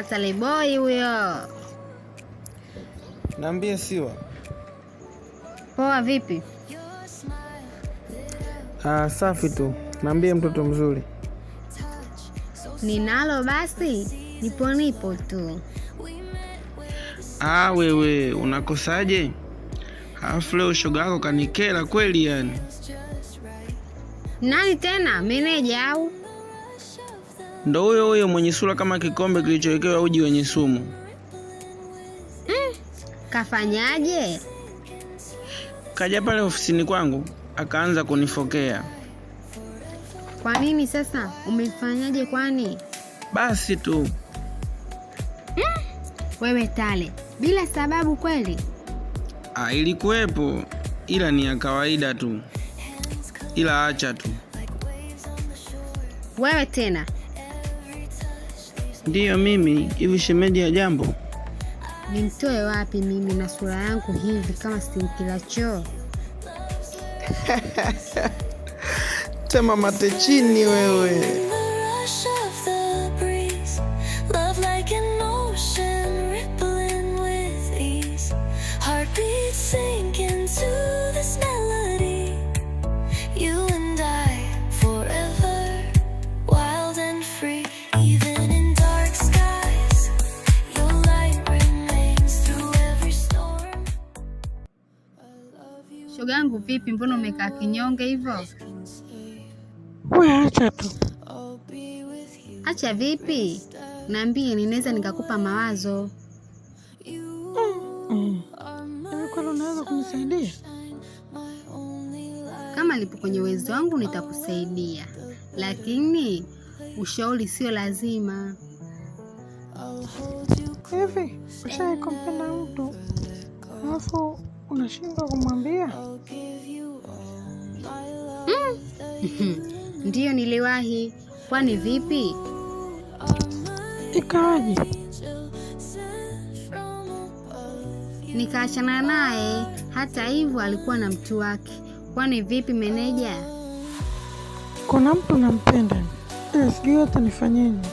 Taleboy huyo. Naambia Siwa. Poa vipi? Safi tu. Naambia mtoto mzuri. Ninalo basi. Nipo tu. Wewe unakosaje? Halafu leo shoga yako kanikela kweli yani. Nani tena? Meneja au? Ndo huyo mwenye sura kama kikombe kilichowekewa uji wenye sumu. Kafanyaje? Kaja pale ofisini kwangu, akaanza kunifokea. Kwa nini sasa? Umefanyaje kwani? Basi tu. Wewe Tale, bila sababu kweli? Ilikuwepo, ila ni ya kawaida tu. Ila acha tu. Wewe tena? Ndiyo mimi, hivi shemeji ya jambo. Nimtoe wapi mimi na sura yangu hivi kama sinkila choo? Tema mate chini wewe. Shogangu vipi, mbona umekaa kinyonge hivyo? Wewe acha tu. Acha vipi? Niambie, ninaweza nikakupa mawazo. Kwa unaweza kunisaidia? Kama lipo kwenye uwezo wangu nitakusaidia. Lakini ushauri sio lazima. Hivi, ushawahi kumpenda mtu alafu unashindwa kumwambia? Ndiyo niliwahi. Kwani vipi? Ikawaje? Nikaachana naye. Hata hivyo alikuwa na mtu wake. Kwani vipi meneja? Kuna mtu nampenda, ila sijui hata nifanyeje.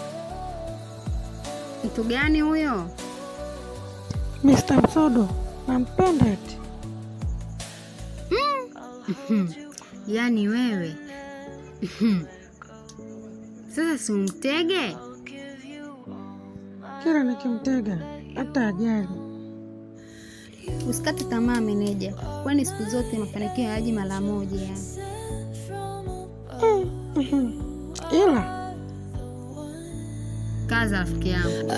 Mtu gani huyo? Mr. Msodo, nampenda eti. Yaani wewe. Sasa si umtege? Kila nikimtega hata ajali. Usikate tamaa meneja, kwani siku zote mafanikio hayaji mara moja. Ila kaza rafiki yangu.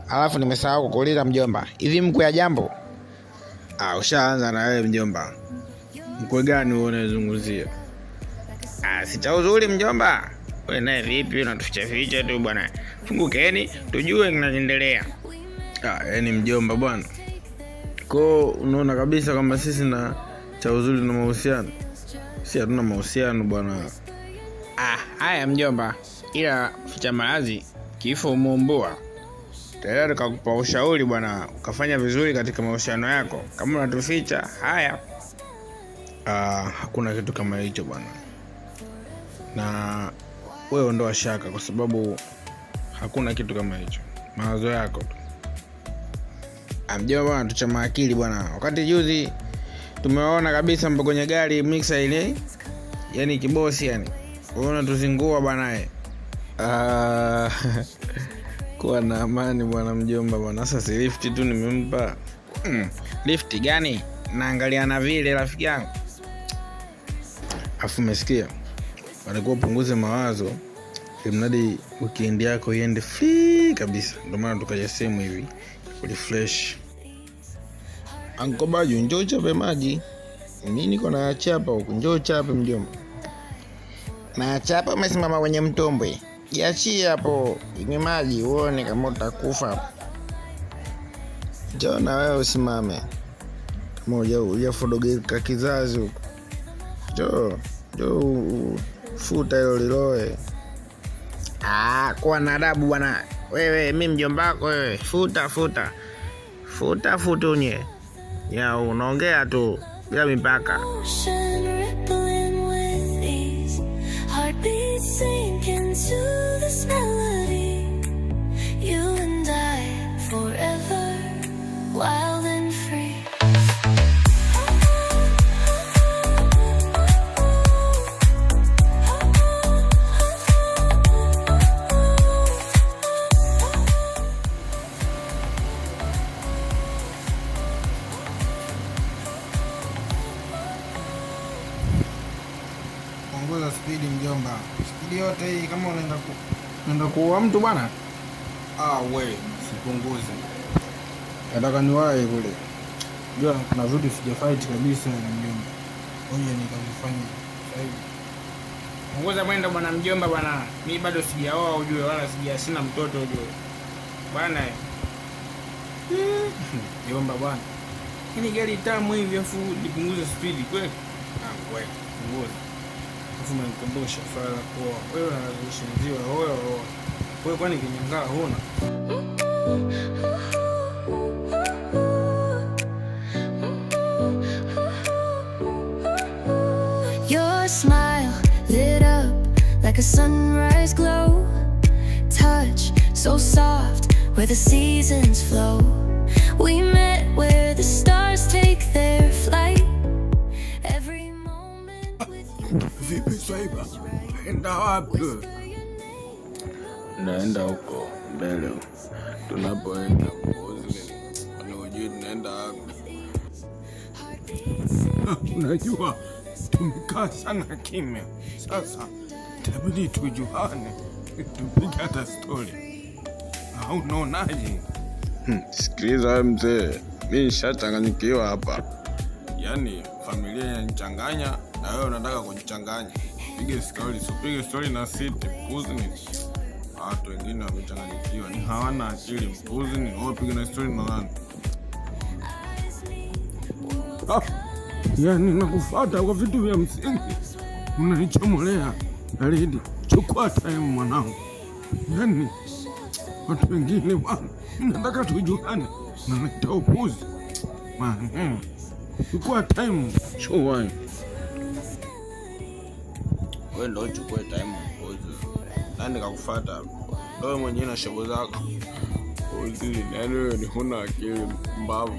Alafu nimesahau kukuuliza mjomba. Hivi mkwe ya jambo? Ushaanza na wewe mjomba. Mkwe gani wewe unazunguzia? Sita uzuri mjomba. Wewe naye vipi unatuficha tu bwana? Fungukeni tujue kinaendelea. Yaani mjomba bwana. Unaona kabisa kama sisi na cha uzuri na mahusiano. Si hatuna mahusiano bwana. Haya mjomba. Ila ficha malazi kifo umuomboa. Tayari kakupa ushauri bwana, ukafanya vizuri katika mahusiano yako. Kama unatuficha, haya. Hakuna kitu kama hicho bwana. Na wewe ondoa shaka kwa sababu hakuna kitu kama hicho. Mawazo yako tu. Mjomba bwana, tuchama akili bwana. Wakati juzi tumeona kabisa mpo kwenye gari mixer ile. Yaani kibosi yani. Unaona tuzingua bwana. Kuwa na amani bwana mjomba bwana. Sasa si lift tu nimempa. Lift gani? Naangalia na vile rafiki yangu. Afu umesikia? Walikuwa punguze mawazo. Mradi weekend yako iende free kabisa. Ndio maana tukaja sehemu hivi refresh. Anko Baju, njoo chape maji. Mimi niko na chapa huko, njoo chape mjomba. Na chapa umesimama kwenye mtombwe. Jiachie hapo, inywe maji uone kama utakufa. Njoo na wewe usimame. moja hujafodogeka kizazi huko. Jo futa hilo liloe. Kuwa na adabu bwana. Wewe mimi mjomba wako wewe. Futa unye. Ya unaongea tu bila mipaka. Punguza spidi mjomba. Spidi yote hii kama unaenda kuua mtu bwana. We, sipunguze. Nataka niwahi kule. Jua kuna vitu sijafight kabisa na mjomba. Ngoja nikavifanye sasa hivi. Punguza mwendo bwana mjomba bwana. Mimi bado sijaoa ujue wala sina mtoto ujue. Bwana. Mjomba bwana. Hii gari tamu hivi afu nipunguze spidi kweli? Wewe, punguza. Afu mnikumbusha swala la kuoa. Wewe unazungumziwa wewe kwani kinyang'aa huna? Your smile lit up like a sunrise glow. Touch so soft where the seasons flow. We met where the stars take their flight. Every moment with you. Vipi Swaiba? Naenda wapi? Naenda huko mbele. Tunapoenda Mbuzi. Unajua tunaenda wapi? Unajua tumekaa sana kimya. Sasa itabidi tujuane. Tupige hata story. Au unaonaje? Sikiliza mzee. Mimi nishachanganyikiwa hapa. Yaani familia inanichanganya na wewe unataka kunichanganya. Pige story na siti. Mpuzi ni watu wengine wamechanganyikiwa. Ni hawana akili. Mpuzi ni wao piga na story na nani? Yaani nakufuata kwa vitu vya msingi. Unanichomolea. Alidi, chukua time mwanangu. Yaani watu wengine bwana. Nataka tujuane. Naleta upuzi. Man, chukua time. Chukua. Wewe ndio chukua time upuzi. Nani kakufuata? Wewe mwenyewe na shobo zako. Uzi, nani wewe ni huna akili mbavu.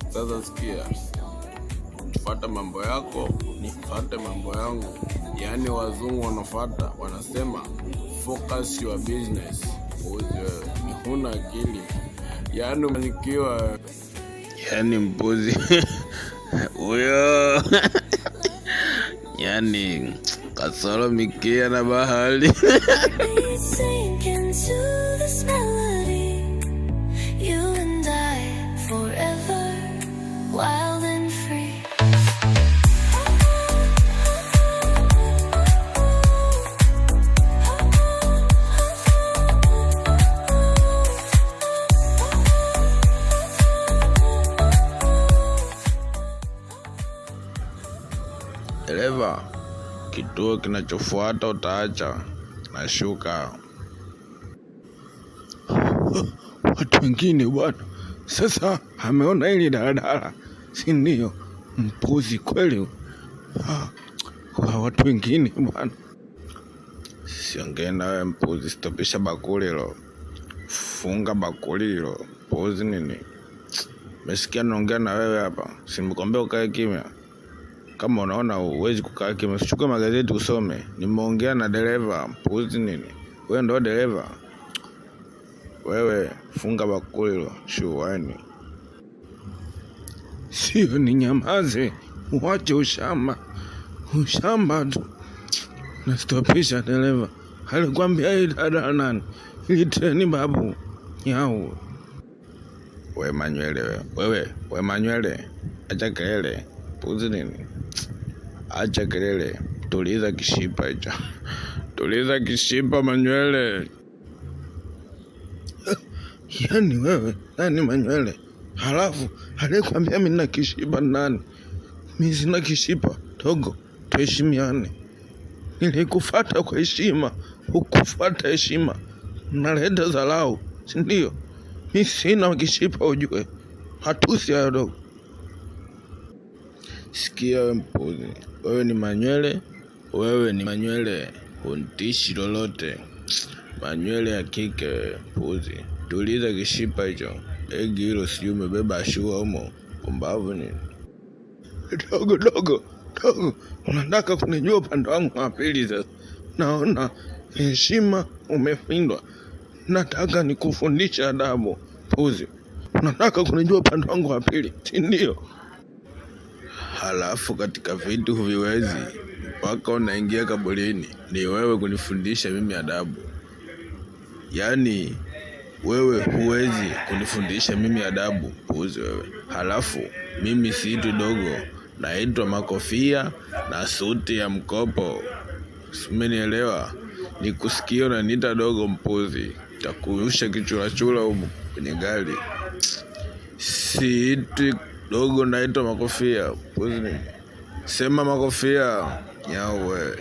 Sasa sikia. Fuata mambo yako, nifuate mambo yangu. Yaani wazungu wanafuata, wanasema focus your business. Wewe ni huna akili. Yaani umenikiwa. Yaani mbuzi. Huyo. Yaani kasoro mikia na bahari. Dereva, kituo kinachofuata utaacha. Nashuka. Watu wengine bwana. Sasa ameona hili daladala. Si ndio? Mpuzi kweli. Watu wengine bwana. Siongee na wewe mpuzi, stopisha bakuli hilo. Funga bakuli hilo. Mpuzi nini? Mesikia naongea na wewe hapa. Simkwambia ukae kimya. Kama unaona huwezi kukaa kimya, chukua magazeti usome. Nimeongea na dereva. Mpuzi nini? Wewe ndio dereva. Wewe funga bakuli hilo. Shuani. Sio ni nyamaze. Uache ushamba tu. Na stopisha dereva. Alikwambia hii dada nani? Hii treni babu. Yao. Wewe manywele wewe. Wewe manywele. Acha kelele. Mpuzi nini? Acha kelele. Tuliza kishipa hicho. Tuliza kishipa manywele. Yaani wewe, nani manywele? Halafu anayekwambia mimi nina kishipa nani? Mimi sina kishipa. Dogo, tuheshimiane. Nilikufuata kwa heshima, hukufuata heshima. Unaleta dharau, si ndio? Mimi sina kishipa ujue. Hatusi hayo dogo. Sikia wewe mpuzi. Wewe ni manywele. Untishi lolote. Manywele ya kike mpuzi. Tuliza kishipa hicho. Egi hilo sijui umebeba ashua humo. Pumbavu ni. Dogo. Unataka kunijua upande wangu wa pili sasa. Naona heshima umefindwa. Nataka nikufundisha adabu mpuzi. Unataka kunijua upande wangu wa pili, si ndio? Halafu katika vitu huviwezi mpaka unaingia kaburini. Ni wewe kunifundisha mimi adabu. Yaani wewe huwezi kunifundisha mimi adabu mpuzi wewe. Halafu mimi siitwi dogo, naitwa Makofia na suti ya mkopo. Umenielewa? Nikusikia unaniita dogo mpuzi. Takurusha kichurachura huko kwenye gari. Siitwi dogo, naitwa Makofia mpuzi. Sema Makofia. Yawe.